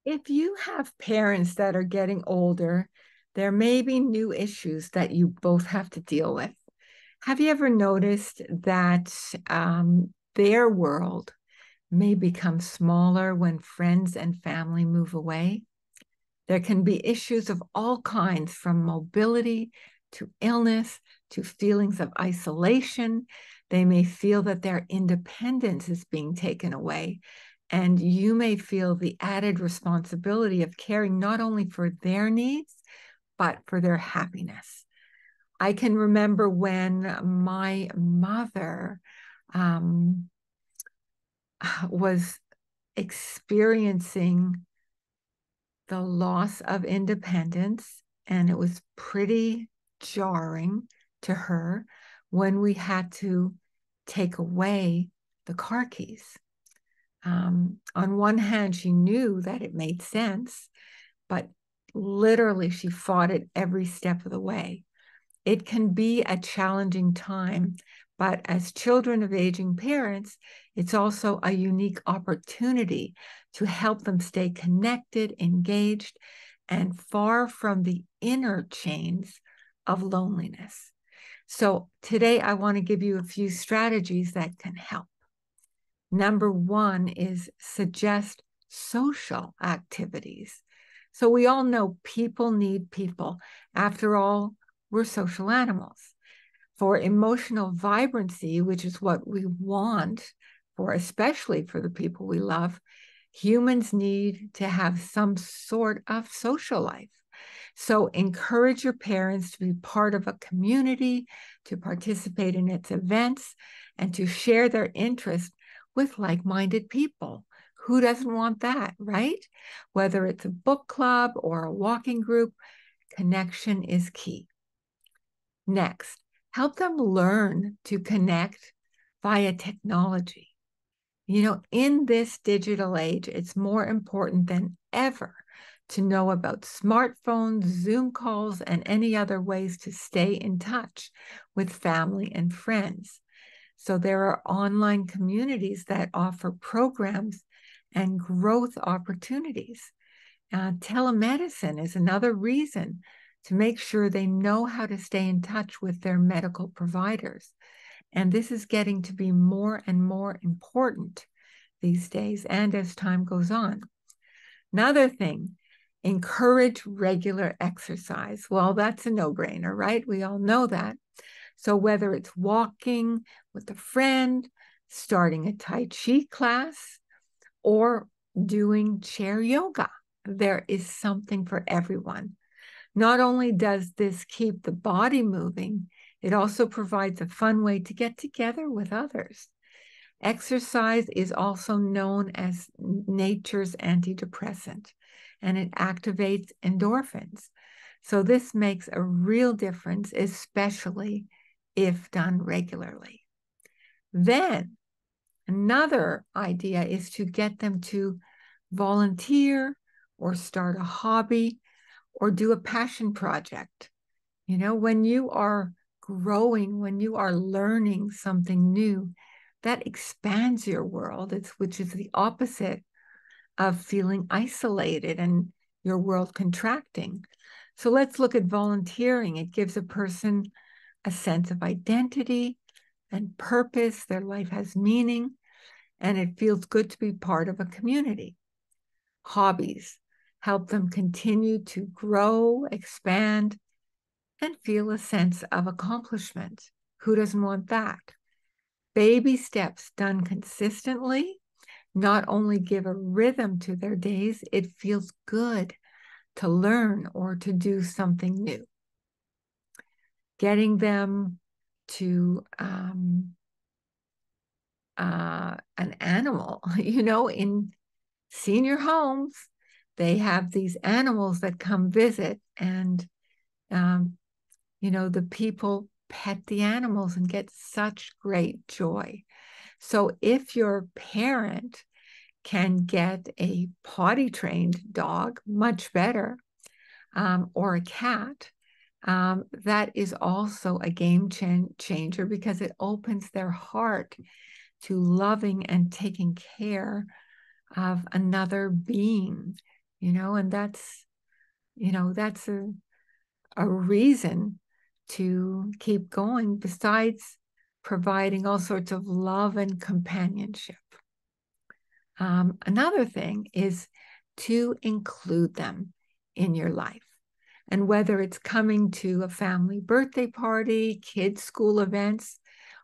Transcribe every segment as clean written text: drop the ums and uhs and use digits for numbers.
If you have parents that are getting older, there may be new issues that you both have to deal with. Have you ever noticed that their world may become smaller when friends and family move away? There can be issues of all kinds, from mobility to illness to feelings of isolation. They may feel that their independence is being taken away. And you may feel the added responsibility of caring not only for their needs, but for their happiness. I can remember when my mother um, was experiencing the loss of independence, and it was pretty jarring to her when we had to take away the car keys. On one hand, she knew that it made sense, but literally she fought it every step of the way. It can be a challenging time, but as children of aging parents, it's also a unique opportunity to help them stay connected, engaged, and far from the inner chains of loneliness. So today I want to give you a few strategies that can help. Number one is suggest social activities. So we all know people need people. After all, we're social animals. For emotional vibrancy, which is what we want for, especially for the people we love, humans need to have some sort of social life. So encourage your parents to be part of a community, to participate in its events, and to share their interests with like-minded people. Who doesn't want that, right? Whether it's a book club or a walking group, connection is key. Next, help them learn to connect via technology. In this digital age, it's more important than ever to know about smartphones, Zoom calls, and any other ways to stay in touch with family and friends. So there are online communities that offer programs and growth opportunities. Telemedicine is another reason to make sure they know how to stay in touch with their medical providers. And this is getting to be more and more important these days and as time goes on. Another thing, encourage regular exercise. Well, that's a no-brainer, right? We all know that. So whether it's walking with a friend, starting a Tai Chi class, or doing chair yoga, there is something for everyone. Not only does this keep the body moving, it also provides a fun way to get together with others. Exercise is also known as nature's antidepressant, and it activates endorphins. So this makes a real difference, especially if done regularly. Then another idea is to get them to volunteer or start a hobby or do a passion project. When you are growing, when you are learning something new, that expands your world, which is the opposite of feeling isolated and your world contracting. So let's look at volunteering. It gives a person a sense of identity and purpose. Their life has meaning, and it feels good to be part of a community. Hobbies help them continue to grow, expand, and feel a sense of accomplishment. Who doesn't want that? Baby steps done consistently not only give a rhythm to their days, it feels good to learn or to do something new. Getting them to an animal, in senior homes, they have these animals that come visit, and the people pet the animals and get such great joy. So if your parent can get a potty trained dog, much better, or a cat, that is also a game changer because it opens their heart to loving and taking care of another being. and that's, that's a reason to keep going, besides providing all sorts of love and companionship. Another thing is to include them in your life. And whether it's coming to a family birthday party, kids' school events,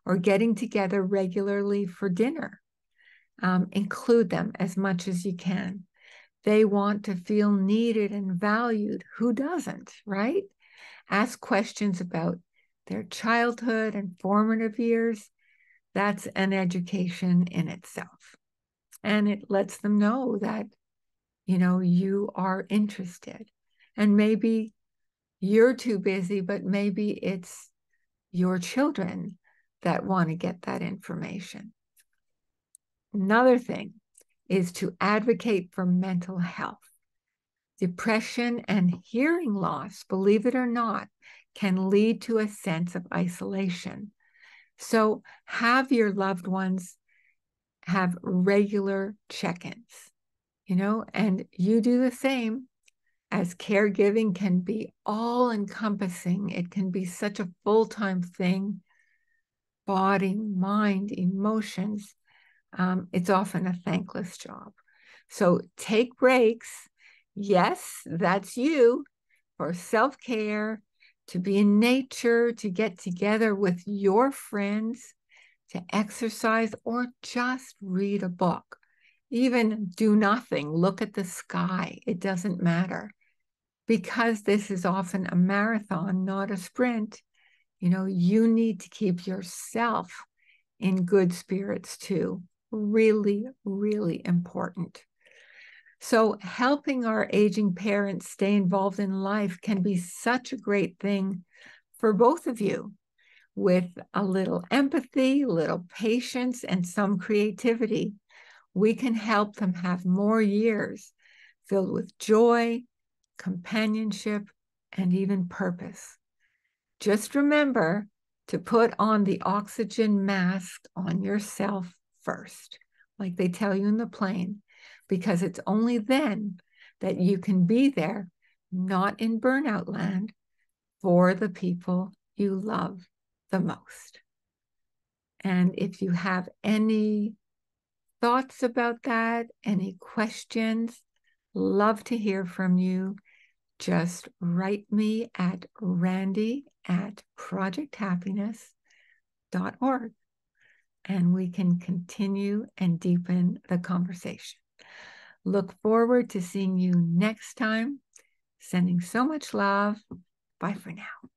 or getting together regularly for dinner, include them as much as you can. They want to feel needed and valued. Who doesn't, right? Ask questions about their childhood and formative years. That's an education in itself. And it lets them know that, you are interested. And maybe you're too busy, but maybe it's your children that want to get that information. Another thing is to advocate for mental health. Depression and hearing loss, believe it or not, can lead to a sense of isolation. So have your loved ones have regular check-ins, and you do the same, as caregiving can be all-encompassing. It can be such a full-time thing, body, mind, emotions. It's often a thankless job. So take breaks. Yes, that's you, for self-care, to be in nature, to get together with your friends, to exercise, or just read a book. Even do nothing, look at the sky. It doesn't matter. Because this is often a marathon, not a sprint, you need to keep yourself in good spirits too. Really, really important. So helping our aging parents stay involved in life can be such a great thing for both of you. With a little empathy, a little patience, and some creativity, we can help them have more years filled with joy, companionship, and even purpose. Just remember to put on the oxygen mask on yourself first, like they tell you in the plane, because it's only then that you can be there, not in burnout land, for the people you love the most. And if you have any thoughts about that, any questions, love to hear from you. Just write me at randy@projecthappiness.org, and we can continue and deepen the conversation. Look forward to seeing you next time. Sending so much love. Bye for now.